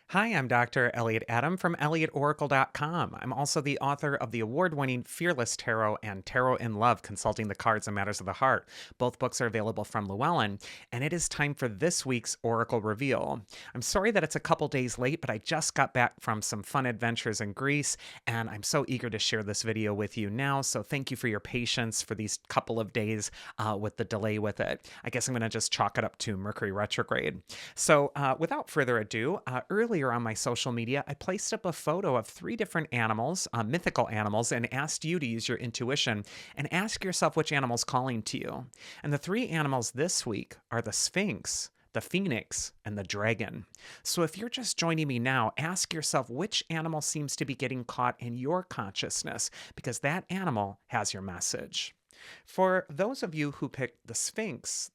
Hi, I'm Dr. Elliot Adam from Elliotoracle.com. I'm also the author of the award winning Fearless Tarot and Tarot in Love, Consulting the Cards and Matters of the Heart. Both books are available from Llewellyn, and it is time for this week's Oracle Reveal. I'm sorry that it's a couple days late, but I just got back from some fun adventures in Greece, and I'm so eager to share this video with you now. So thank you for your patience for these couple of days with the delay with it. I guess I'm going to just chalk it up to Mercury retrograde. So without further ado, earlier on my social media, I placed up a photo of three different animals, mythical animals, and asked you to use your intuition and ask yourself which animal's calling to you. And the three animals this week are the Sphinx, the Phoenix, and the Dragon. So if you're just joining me now, ask yourself which animal seems to be getting caught in your consciousness, because that animal has your message. For those of you who picked the Sphinx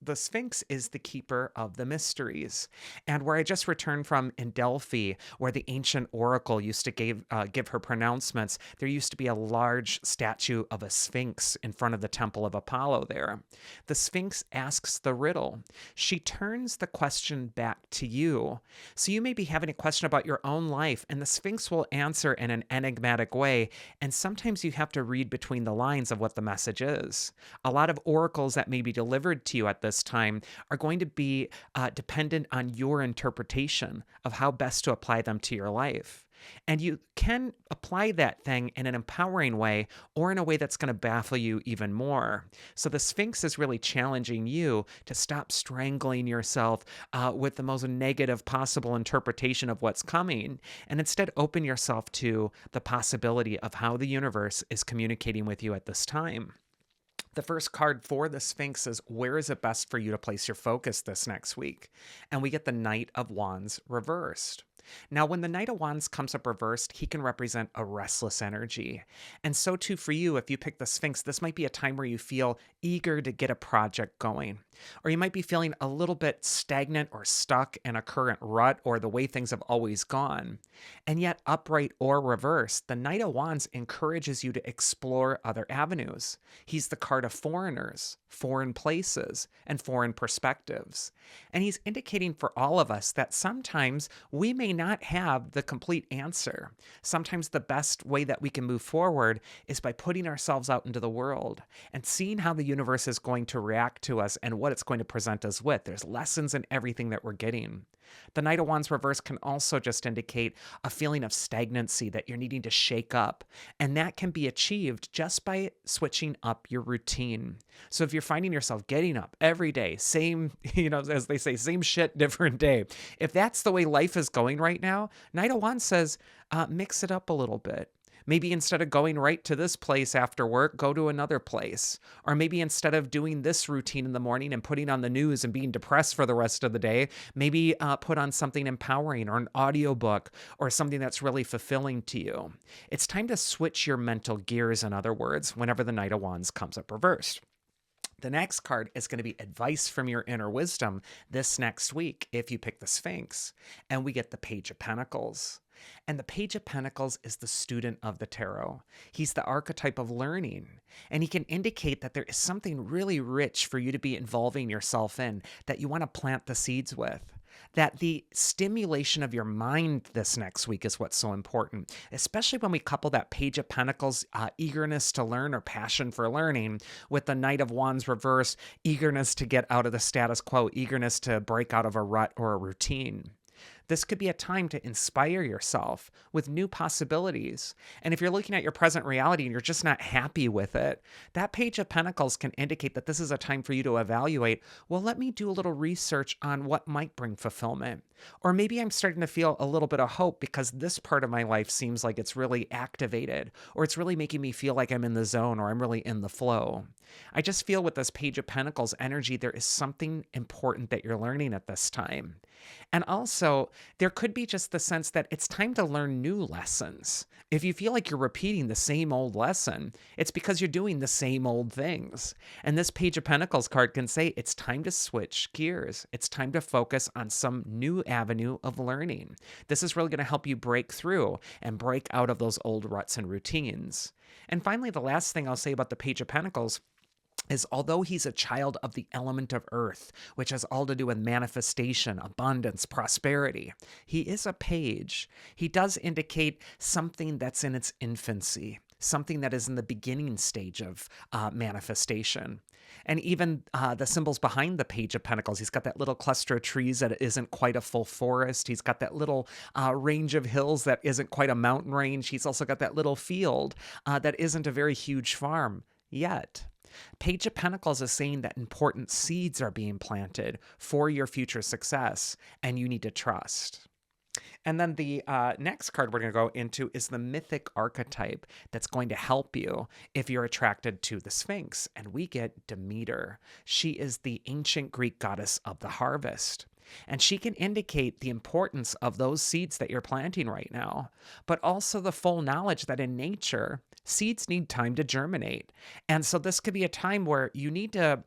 is the keeper of the mysteries. And where I just returned from in Delphi, where the ancient oracle used to give her pronouncements, there used to be a large statue of a Sphinx in front of the Temple of Apollo there. The Sphinx asks the riddle. She turns the question back to you. So you may be having a question about your own life, and the Sphinx will answer in an enigmatic way. And sometimes you have to read between the lines of what the message is. A lot of oracles that may be delivered to you at this time are going to be dependent on your interpretation of how best to apply them to your life. And you can apply that thing in an empowering way or in a way that's going to baffle you even more. So the Sphinx is really challenging you to stop strangling yourself with the most negative possible interpretation of what's coming, and instead open yourself to the possibility of how the universe is communicating with you at this time. The first card for the Sphinx is where is it best for you to place your focus this next week? And we get the Knight of Wands reversed. Now, when the Knight of Wands comes up reversed, he can represent a restless energy. And so too for you, if you pick the Sphinx, this might be a time where you feel eager to get a project going. Or you might be feeling a little bit stagnant or stuck in a current rut or the way things have always gone. And yet, upright or reversed, the Knight of Wands encourages you to explore other avenues. He's the card of foreigners, foreign places, and foreign perspectives. And he's indicating for all of us that sometimes we may not have the complete answer. Sometimes the best way that we can move forward is by putting ourselves out into the world and seeing how the universe is going to react to us and what it's going to present us with. There's lessons in everything that we're getting. The Knight of Wands reverse can also just indicate a feeling of stagnancy that you're needing to shake up. And that can be achieved just by switching up your routine. So if you're finding yourself getting up every day, same, as they say, same shit, different day. If that's the way life is going right now, Knight of Wands says, mix it up a little bit. Maybe instead of going right to this place after work, go to another place. Or maybe instead of doing this routine in the morning and putting on the news and being depressed for the rest of the day, maybe put on something empowering or an audiobook or something that's really fulfilling to you. It's time to switch your mental gears, in other words, whenever the Knight of Wands comes up reversed. The next card is going to be advice from your inner wisdom this next week if you pick the Sphinx. And we get the Page of Pentacles. And the Page of Pentacles is the student of the tarot. He's the archetype of learning. And he can indicate that there is something really rich for you to be involving yourself in, that you want to plant the seeds with. That the stimulation of your mind this next week is what's so important, especially when we couple that Page of Pentacles eagerness to learn or passion for learning with the Knight of Wands reverse, eagerness to get out of the status quo, eagerness to break out of a rut or a routine. This could be a time to inspire yourself with new possibilities. And if you're looking at your present reality and you're just not happy with it, that Page of Pentacles can indicate that this is a time for you to evaluate, well, let me do a little research on what might bring fulfillment. Or maybe I'm starting to feel a little bit of hope because this part of my life seems like it's really activated, or it's really making me feel like I'm in the zone or I'm really in the flow. I just feel with this Page of Pentacles energy, there is something important that you're learning at this time. And also, there could be just the sense that it's time to learn new lessons. If you feel like you're repeating the same old lesson, it's because you're doing the same old things. And this Page of Pentacles card can say it's time to switch gears. It's time to focus on some new avenue of learning. This is really going to help you break through and break out of those old ruts and routines. And finally, the last thing I'll say about the Page of Pentacles is although he's a child of the element of earth, which has all to do with manifestation, abundance, prosperity, he is a page. He does indicate something that's in its infancy, something that is in the beginning stage of manifestation. And even the symbols behind the Page of Pentacles, he's got that little cluster of trees that isn't quite a full forest. He's got that little range of hills that isn't quite a mountain range. He's also got that little field that isn't a very huge farm yet. Page of Pentacles is saying that important seeds are being planted for your future success, and you need to trust. And then the next card we're going to go into is the mythic archetype that's going to help you if you're attracted to the Sphinx. And we get Demeter. She is the ancient Greek goddess of the harvest. And she can indicate the importance of those seeds that you're planting right now, but also the full knowledge that in nature, seeds need time to germinate. And so this could be a time where you need to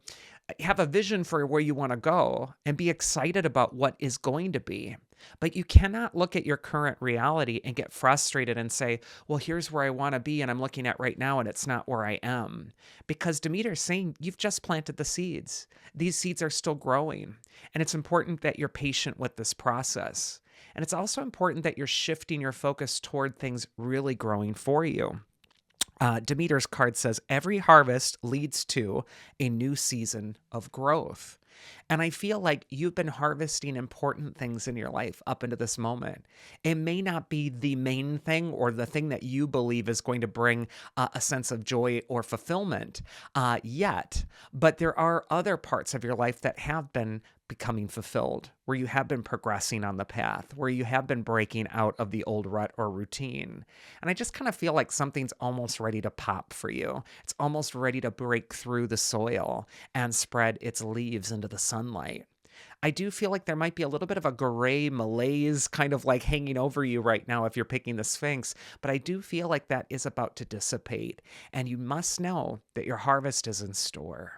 have a vision for where you want to go and be excited about what is going to be. But you cannot look at your current reality and get frustrated and say, well, here's where I want to be and I'm looking at right now and it's not where I am. Because Demeter's saying you've just planted the seeds. These seeds are still growing. And it's important that you're patient with this process. And it's also important that you're shifting your focus toward things really growing for you. Demeter's card says, every harvest leads to a new season of growth. And I feel like you've been harvesting important things in your life up into this moment. It may not be the main thing or the thing that you believe is going to bring a sense of joy or fulfillment yet, but there are other parts of your life that have been becoming fulfilled, where you have been progressing on the path, where you have been breaking out of the old rut or routine. And I just kind of feel like something's almost ready to pop for you. It's almost ready to break through the soil and spread its leaves into the sunlight. I do feel like there might be a little bit of a gray malaise kind of like hanging over you right now if you're picking the Sphinx, but I do feel like that is about to dissipate, and you must know that your harvest is in store.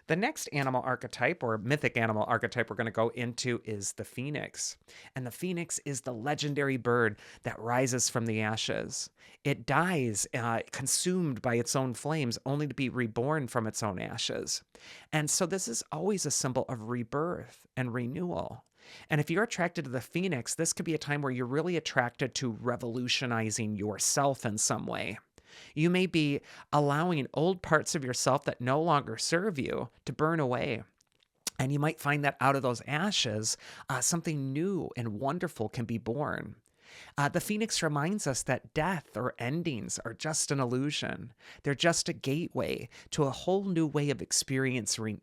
The next animal archetype or mythic animal archetype we're going to go into is the Phoenix. And the Phoenix is the legendary bird that rises from the ashes. It dies, consumed by its own flames, only to be reborn from its own ashes. And so this is always a symbol of rebirth and renewal. And if you're attracted to the Phoenix, this could be a time where you're really attracted to revolutionizing yourself in some way. You may be allowing old parts of yourself that no longer serve you to burn away. And you might find that out of those ashes, something new and wonderful can be born. The Phoenix reminds us that death or endings are just an illusion. They're just a gateway to a whole new way of experiencing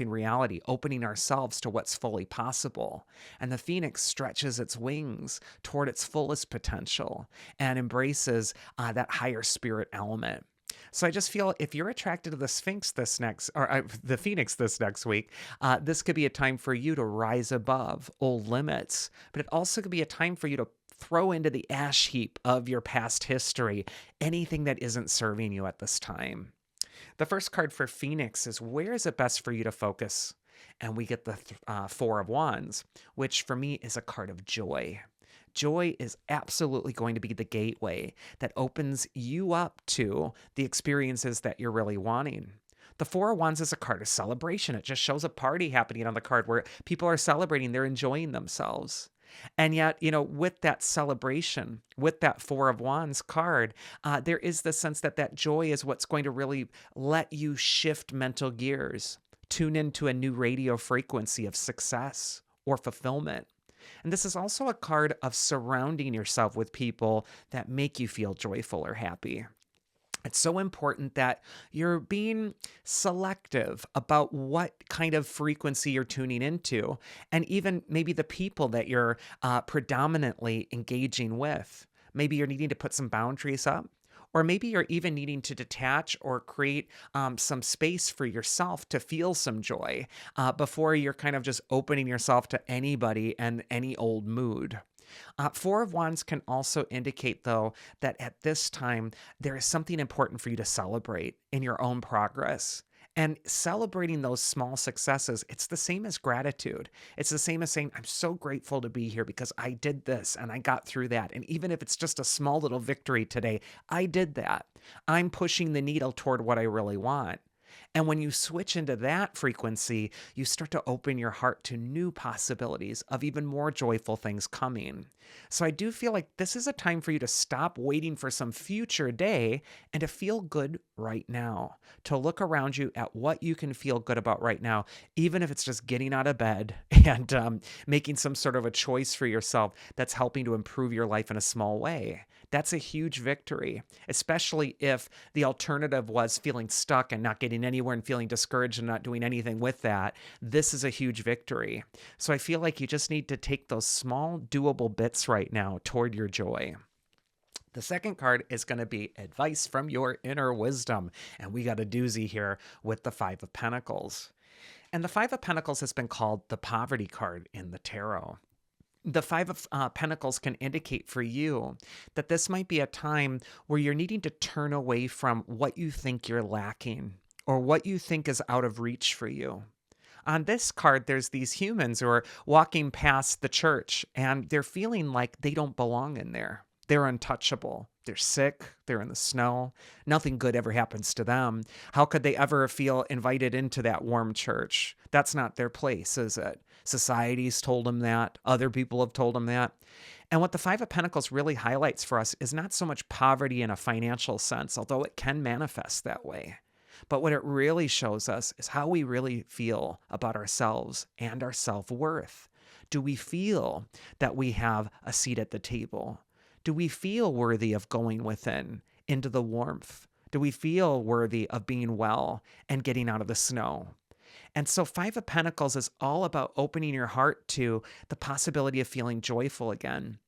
reality, opening ourselves to what's fully possible. And the Phoenix stretches its wings toward its fullest potential and embraces that higher spirit element. So I just feel if you're attracted to the the Phoenix this next week, this could be a time for you to rise above old limits, but it also could be a time for you to throw into the ash heap of your past history anything that isn't serving you at this time. The first card for Phoenix is, where is it best for you to focus? And we get the Four of Wands, which for me is a card of joy. Joy is absolutely going to be the gateway that opens you up to the experiences that you're really wanting. The Four of Wands is a card of celebration. It just shows a party happening on the card where people are celebrating, they're enjoying themselves. And yet, with that celebration, with that Four of Wands card, there is the sense that that joy is what's going to really let you shift mental gears, tune into a new radio frequency of success or fulfillment. And this is also a card of surrounding yourself with people that make you feel joyful or happy. It's so important that you're being selective about what kind of frequency you're tuning into, and even maybe the people that you're predominantly engaging with. Maybe you're needing to put some boundaries up. Or maybe you're even needing to detach or create some space for yourself to feel some joy before you're kind of just opening yourself to anybody and any old mood. Four of Wands can also indicate, though, that at this time, there is something important for you to celebrate in your own progress. And celebrating those small successes, it's the same as gratitude. It's the same as saying, I'm so grateful to be here because I did this and I got through that. And even if it's just a small little victory today, I did that. I'm pushing the needle toward what I really want. And when you switch into that frequency, you start to open your heart to new possibilities of even more joyful things coming. So I do feel like this is a time for you to stop waiting for some future day and to feel good right now, to look around you at what you can feel good about right now, even if it's just getting out of bed and making some sort of a choice for yourself that's helping to improve your life in a small way. That's a huge victory, especially if the alternative was feeling stuck and not getting anywhere and feeling discouraged and not doing anything with that. This is a huge victory. So I feel like you just need to take those small, doable bits right now toward your joy. The second card is going to be advice from your inner wisdom. And we got a doozy here with the Five of Pentacles. And the Five of Pentacles has been called the poverty card in the tarot. The Five of Pentacles can indicate for you that this might be a time where you're needing to turn away from what you think you're lacking or what you think is out of reach for you. On this card, there's these humans who are walking past the church and they're feeling like they don't belong in there. They're untouchable. They're sick. They're in the snow. Nothing good ever happens to them. How could they ever feel invited into that warm church? That's not their place, is it? Society's told them that. Other people have told them that. And what the Five of Pentacles really highlights for us is not so much poverty in a financial sense, although it can manifest that way. But what it really shows us is how we really feel about ourselves and our self-worth. Do we feel that we have a seat at the table? Do we feel worthy of going within into the warmth? Do we feel worthy of being well and getting out of the snow? And so Five of Pentacles is all about opening your heart to the possibility of feeling joyful again.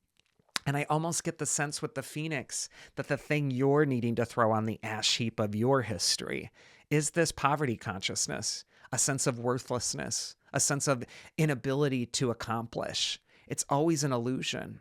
And I almost get the sense with the Phoenix that the thing you're needing to throw on the ash heap of your history is this poverty consciousness, a sense of worthlessness, a sense of inability to accomplish. It's always an illusion.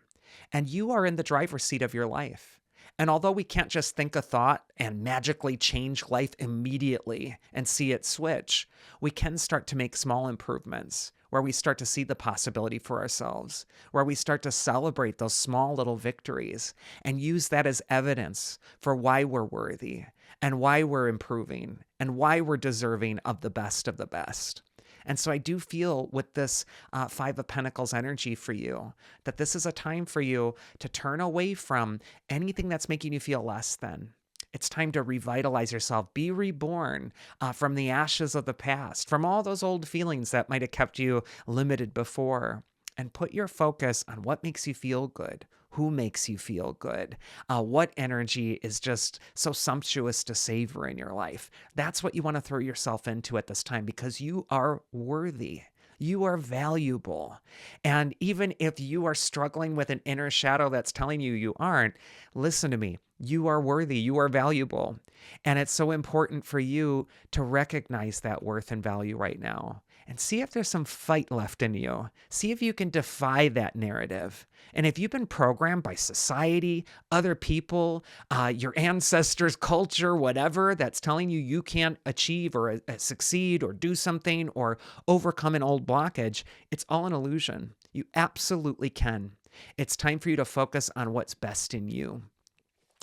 And you are in the driver's seat of your life. And although we can't just think a thought and magically change life immediately and see it switch, we can start to make small improvements where we start to see the possibility for ourselves, where we start to celebrate those small little victories and use that as evidence for why we're worthy and why we're improving and why we're deserving of the best of the best. And so I do feel with this Five of Pentacles energy for you, that this is a time for you to turn away from anything that's making you feel less than. It's time to revitalize yourself, be reborn from the ashes of the past, from all those old feelings that might have kept you limited before, and put your focus on what makes you feel good. Who makes you feel good? What energy is just so sumptuous to savor in your life? That's what you want to throw yourself into at this time because you are worthy. You are valuable. And even if you are struggling with an inner shadow that's telling you you aren't, listen to me. You are worthy. You are valuable. And it's so important for you to recognize that worth and value right now. And see if there's some fight left in you. See if you can defy that narrative. And if you've been programmed by society, other people, your ancestors, culture, whatever, that's telling you you can't achieve or succeed or do something or overcome an old blockage, it's all an illusion. You absolutely can. It's time for you to focus on what's best in you.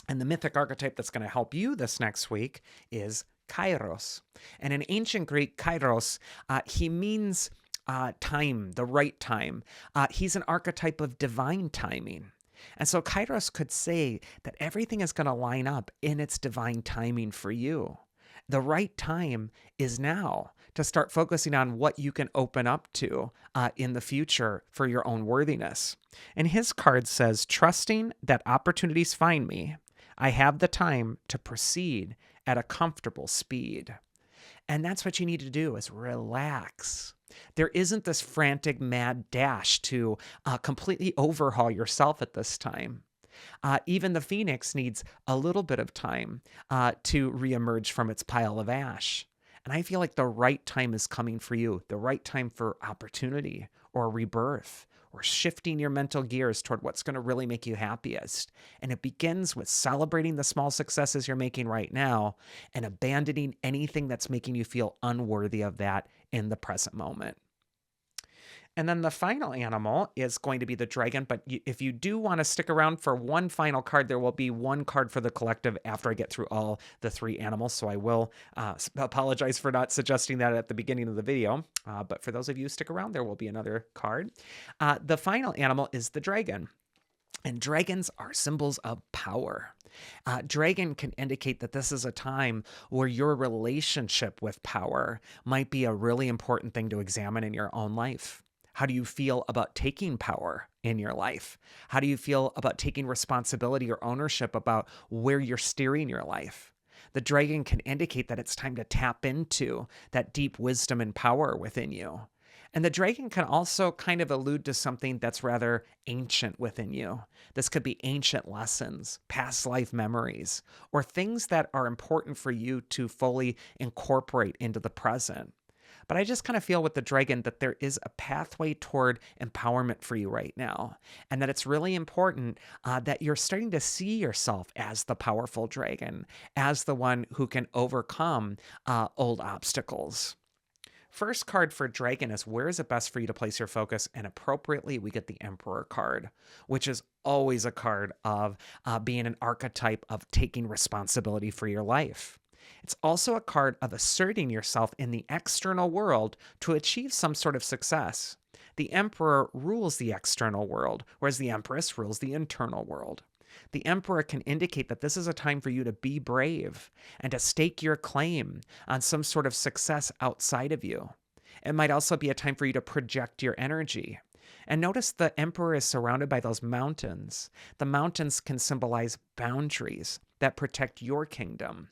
And the mythic archetype that's going to help you this next week is Kairos. And in ancient Greek, Kairos, he means time, the right time. He's an archetype of divine timing. And so Kairos could say that everything is going to line up in its divine timing for you. The right time is now to start focusing on what you can open up to in the future for your own worthiness. And his card says, trusting that opportunities find me, I have the time to proceed at a comfortable speed. And that's what you need to do is relax. There isn't this frantic, mad dash to completely overhaul yourself at this time. Even the Phoenix needs a little bit of time to reemerge from its pile of ash. And I feel like the right time is coming for you, the right time for opportunity or rebirth or shifting your mental gears toward what's going to really make you happiest. And it begins with celebrating the small successes you're making right now and abandoning anything that's making you feel unworthy of that in the present moment. And then the final animal is going to be the dragon. But if you do want to stick around for one final card, there will be one card for the collective after I get through all the three animals. So I will apologize for not suggesting that at the beginning of the video. But for those of you who stick around, there will be another card. The final animal is the dragon. And dragons are symbols of power. Dragon can indicate that this is a time where your relationship with power might be a really important thing to examine in your own life. How do you feel about taking power in your life? How do you feel about taking responsibility or ownership about where you're steering your life? The dragon can indicate that it's time to tap into that deep wisdom and power within you. And the dragon can also kind of allude to something that's rather ancient within you. This could be ancient lessons, past life memories, or things that are important for you to fully incorporate into the present. But I just kind of feel with the dragon that there is a pathway toward empowerment for you right now. And that it's really important that you're starting to see yourself as the powerful dragon, as the one who can overcome old obstacles. First card for dragon is where is it best for you to place your focus? And appropriately, we get the Emperor card, which is always a card of being an archetype of taking responsibility for your life. It's also a card of asserting yourself in the external world to achieve some sort of success. The Emperor rules the external world, whereas the Empress rules the internal world. The Emperor can indicate that this is a time for you to be brave and to stake your claim on some sort of success outside of you. It might also be a time for you to project your energy. And notice the Emperor is surrounded by those mountains. The mountains can symbolize boundaries that protect your kingdom.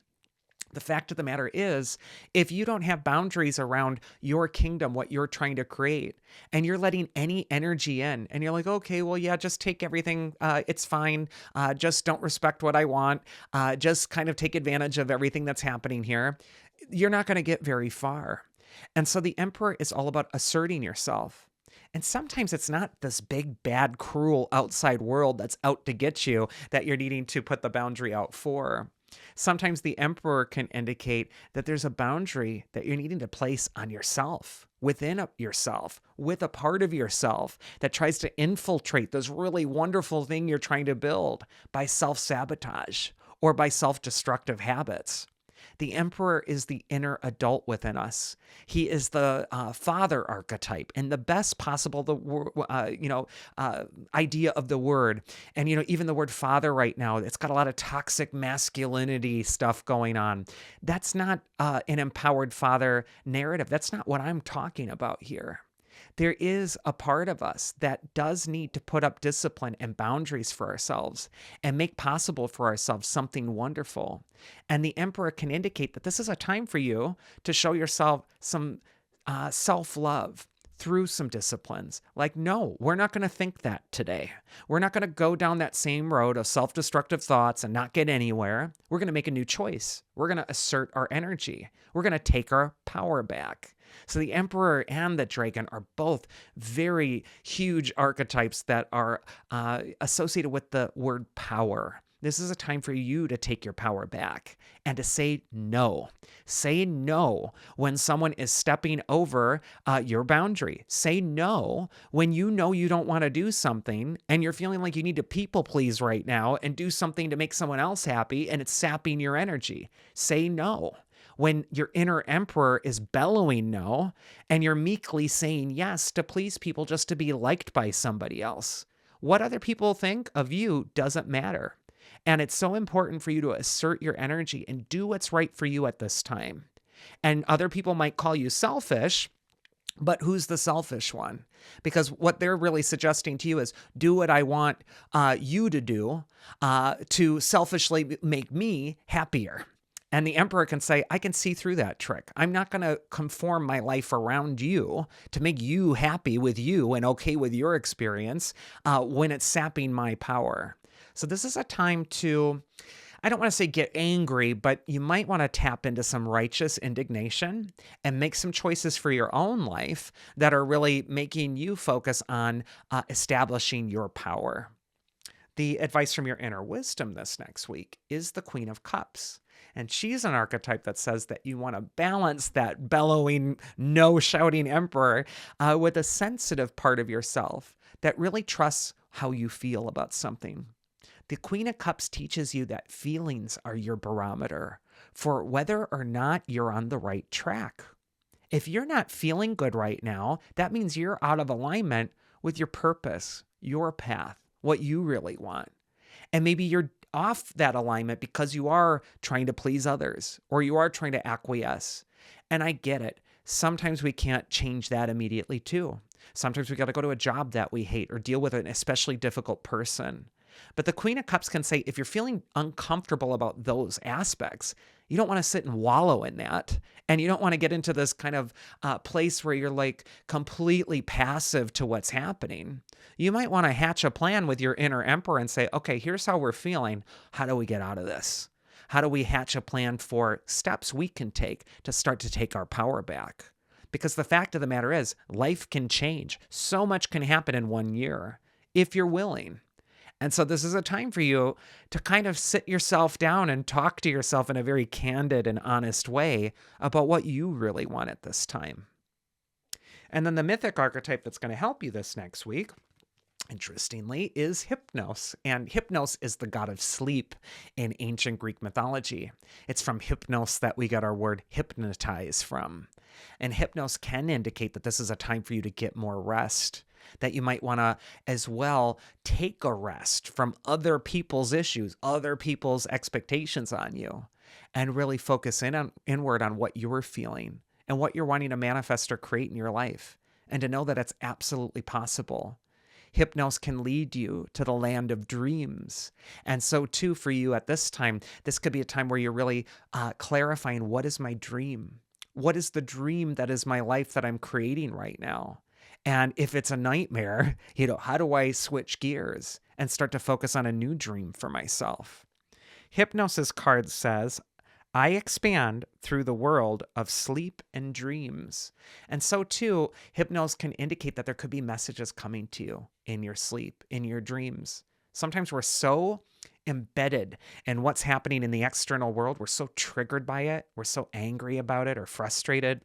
The fact of the matter is, if you don't have boundaries around your kingdom, what you're trying to create, and you're letting any energy in, and you're like, okay, well, yeah, just take everything. It's fine. Just don't respect what I want. Just kind of take advantage of everything that's happening here. You're not going to get very far. And so the Emperor is all about asserting yourself. And sometimes it's not this big, bad, cruel outside world that's out to get you that you're needing to put the boundary out for. Sometimes the Emperor can indicate that there's a boundary that you're needing to place on yourself, within yourself, with a part of yourself that tries to infiltrate this really wonderful thing you're trying to build by self-sabotage or by self-destructive habits. The Emperor is the inner adult within us. He is the father archetype in the best possible idea of the word. And even the word father right now, it's got a lot of toxic masculinity stuff going on. That's not an empowered father narrative. That's not what I'm talking about here. There is a part of us that does need to put up discipline and boundaries for ourselves and make possible for ourselves something wonderful. And the Emperor can indicate that this is a time for you to show yourself some self-love through some disciplines. Like, no, we're not going to think that today. We're not going to go down that same road of self-destructive thoughts and not get anywhere. We're going to make a new choice. We're going to assert our energy. We're going to take our power back. So the Emperor and the Dragon are both very huge archetypes that are associated with the word power. This is a time for you to take your power back and to say no. Say no when someone is stepping over your boundary. Say no when you know you don't want to do something and you're feeling like you need to people please right now and do something to make someone else happy and it's sapping your energy. Say no when your inner Emperor is bellowing no and you're meekly saying yes to please people just to be liked by somebody else. What other people think of you doesn't matter. And it's so important for you to assert your energy and do what's right for you at this time. And other people might call you selfish, but who's the selfish one? Because what they're really suggesting to you is do what I want you to do to selfishly make me happier. And the Emperor can say, I can see through that trick. I'm not going to conform my life around you to make you happy with you and okay with your experience when it's sapping my power. So this is a time to, I don't want to say get angry, but you might want to tap into some righteous indignation and make some choices for your own life that are really making you focus on establishing your power. The advice from your inner wisdom this next week is the Queen of Cups. And she's an archetype that says that you want to balance that bellowing, no shouting emperor with a sensitive part of yourself that really trusts how you feel about something. The Queen of Cups teaches you that feelings are your barometer for whether or not you're on the right track. If you're not feeling good right now, that means you're out of alignment with your purpose, your path, what you really want. And maybe you're off that alignment because you are trying to please others or you are trying to acquiesce. And I get it. Sometimes we can't change that immediately too. Sometimes we got to go to a job that we hate or deal with an especially difficult person. But the Queen of Cups can say, if you're feeling uncomfortable about those aspects, you don't want to sit and wallow in that. And you don't want to get into this kind of place where you're like completely passive to what's happening. You might want to hatch a plan with your inner emperor and say, okay, here's how we're feeling. How do we get out of this? How do we hatch a plan for steps we can take to start to take our power back? Because the fact of the matter is, life can change. So much can happen in 1 year if you're willing. And so this is a time for you to kind of sit yourself down and talk to yourself in a very candid and honest way about what you really want at this time. And then the mythic archetype that's going to help you this next week, interestingly, is Hypnos. And Hypnos is the god of sleep in ancient Greek mythology. It's from hypnos that we got our word hypnotize from. And Hypnos can indicate that this is a time for you to get more rest, that you might want to as well take a rest from other people's issues, other people's expectations on you, and really focus inward on what you're feeling and what you're wanting to manifest or create in your life, and to know that it's absolutely possible. Hypnos can lead you to the land of dreams. And so too for you at this time, this could be a time where you're really clarifying, what is my dream? What is the dream that is my life that I'm creating right now? And if it's a nightmare, how do I switch gears and start to focus on a new dream for myself? Hypnosis card says, I expand through the world of sleep and dreams. And so too, Hypnos can indicate that there could be messages coming to you in your sleep, in your dreams. Sometimes we're so embedded in what's happening in the external world. We're so triggered by it. We're so angry about it or frustrated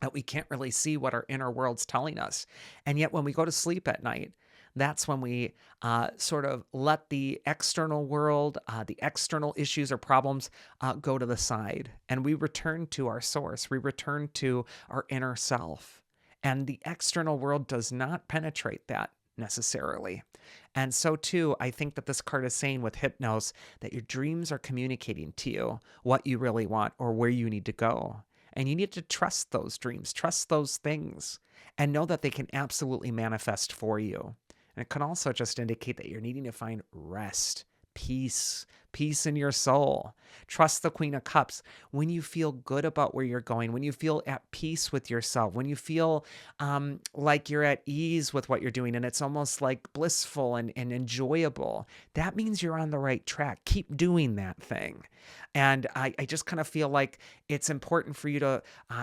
that we can't really see what our inner world's telling us. And yet when we go to sleep at night, that's when we sort of let the external world, the external issues or problems go to the side. And we return to our source. We return to our inner self. And the external world does not penetrate that necessarily. And so too, I think that this card is saying with Hypnos that your dreams are communicating to you what you really want or where you need to go. And you need to trust those dreams, trust those things, and know that they can absolutely manifest for you. And it can also just indicate that you're needing to find rest, peace in your soul. Trust the Queen of Cups. When you feel good about where you're going, when you feel at peace with yourself, when you feel like you're at ease with what you're doing and it's almost like blissful and enjoyable, that means you're on the right track. Keep doing that thing. And I just kind of feel like it's important for you to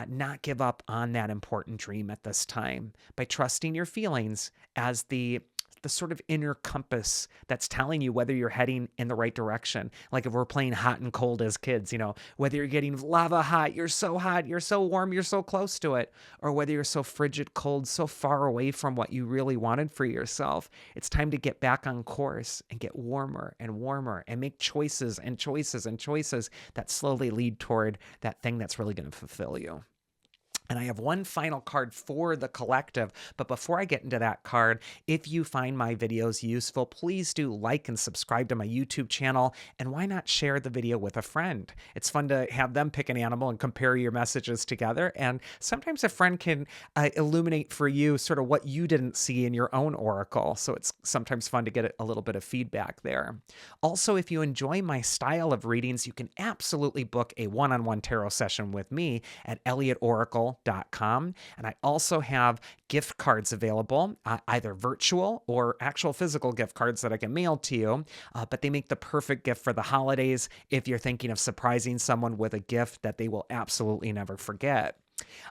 not give up on that important dream at this time by trusting your feelings as the sort of inner compass that's telling you whether you're heading in the right direction. Like if we're playing hot and cold as kids, whether you're getting lava hot, you're so warm, you're so close to it, or whether you're so frigid cold, so far away from what you really wanted for yourself. It's time to get back on course and get warmer and warmer and make choices and choices and choices that slowly lead toward that thing that's really going to fulfill you. And I have one final card for the collective, but before I get into that card, if you find my videos useful, please do like and subscribe to my YouTube channel, and why not share the video with a friend? It's fun to have them pick an animal and compare your messages together, and sometimes a friend can illuminate for you sort of what you didn't see in your own oracle, so it's sometimes fun to get a little bit of feedback there. Also, if you enjoy my style of readings, you can absolutely book a one-on-one tarot session with me at Elliotoracle.com. And I also have gift cards available, either virtual or actual physical gift cards that I can mail to you, but they make the perfect gift for the holidays if you're thinking of surprising someone with a gift that they will absolutely never forget.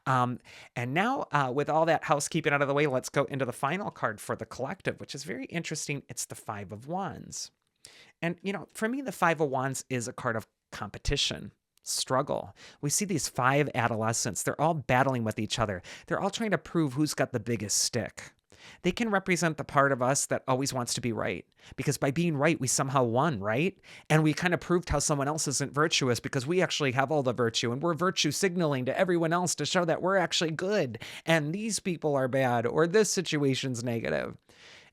And now, with all that housekeeping out of the way, let's go into the final card for the collective, which is very interesting. It's the Five of Wands. And, for me, the Five of Wands is a card of competition, struggle. We see these 5 adolescents. They're all battling with each other. They're all trying to prove who's got the biggest stick. They can represent the part of us that always wants to be right, because by being right, we somehow won, right? And we kind of proved how someone else isn't virtuous because we actually have all the virtue, and we're virtue signaling to everyone else to show that we're actually good and these people are bad or this situation's negative.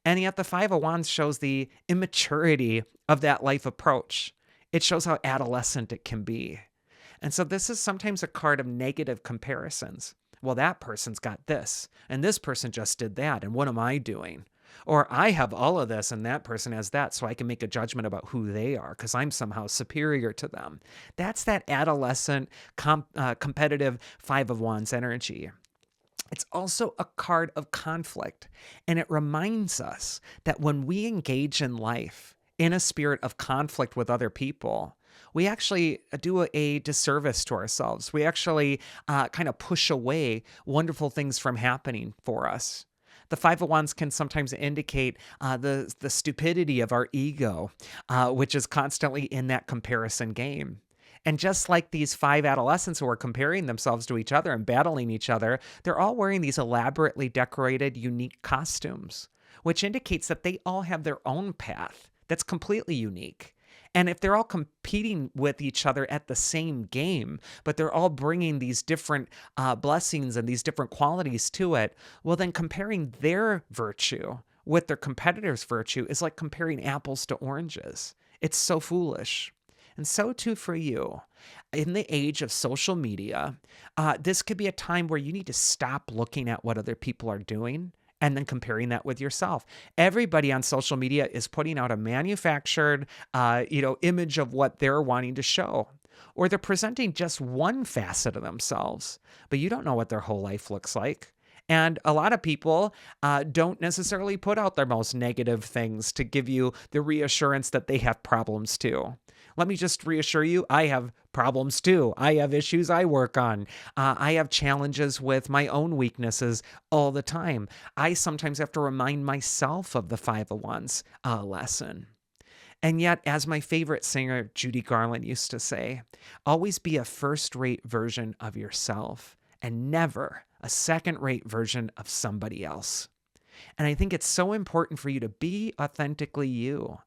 And yet the 5 of Wands shows the immaturity of that life approach. It shows how adolescent it can be. And so this is sometimes a card of negative comparisons. Well, that person's got this, and this person just did that, and what am I doing? Or I have all of this, and that person has that, so I can make a judgment about who they are because I'm somehow superior to them. That's that adolescent, competitive 5 of Wands energy. It's also a card of conflict, and it reminds us that when we engage in life in a spirit of conflict with other people, we actually do a disservice to ourselves. We actually kind of push away wonderful things from happening for us. The 5 of Wands can sometimes indicate the stupidity of our ego, which is constantly in that comparison game. And just like these 5 adolescents who are comparing themselves to each other and battling each other, they're all wearing these elaborately decorated, unique costumes, which indicates that they all have their own path that's completely unique. And if they're all competing with each other at the same game, but they're all bringing these different blessings and these different qualities to it, well, then comparing their virtue with their competitor's virtue is like comparing apples to oranges. It's so foolish. And so too for you. In the age of social media, this could be a time where you need to stop looking at what other people are doing and then comparing that with yourself. Everybody on social media is putting out a manufactured, image of what they're wanting to show. Or they're presenting just one facet of themselves, but you don't know what their whole life looks like. And a lot of people don't necessarily put out their most negative things to give you the reassurance that they have problems too. Let me just reassure you, I have problems too. I have issues I work on. I have challenges with my own weaknesses all the time. I sometimes have to remind myself of the 5 of Wands lesson. And yet, as my favorite singer, Judy Garland, used to say, always be a first-rate version of yourself and never a second-rate version of somebody else. And I think it's so important for you to be authentically you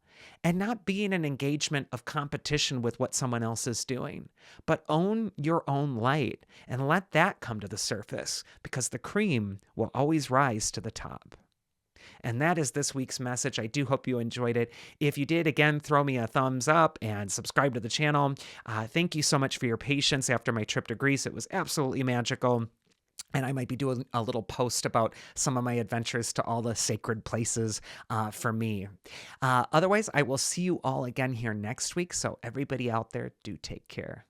and not be in an engagement of competition with what someone else is doing, but own your own light and let that come to the surface, because the cream will always rise to the top. And that is this week's message. I do hope you enjoyed it. If you did, again, throw me a thumbs up and subscribe to the channel. Thank you so much for your patience after my trip to Greece. It was absolutely magical. And I might be doing a little post about some of my adventures to all the sacred places for me. Otherwise, I will see you all again here next week. So everybody out there, do take care.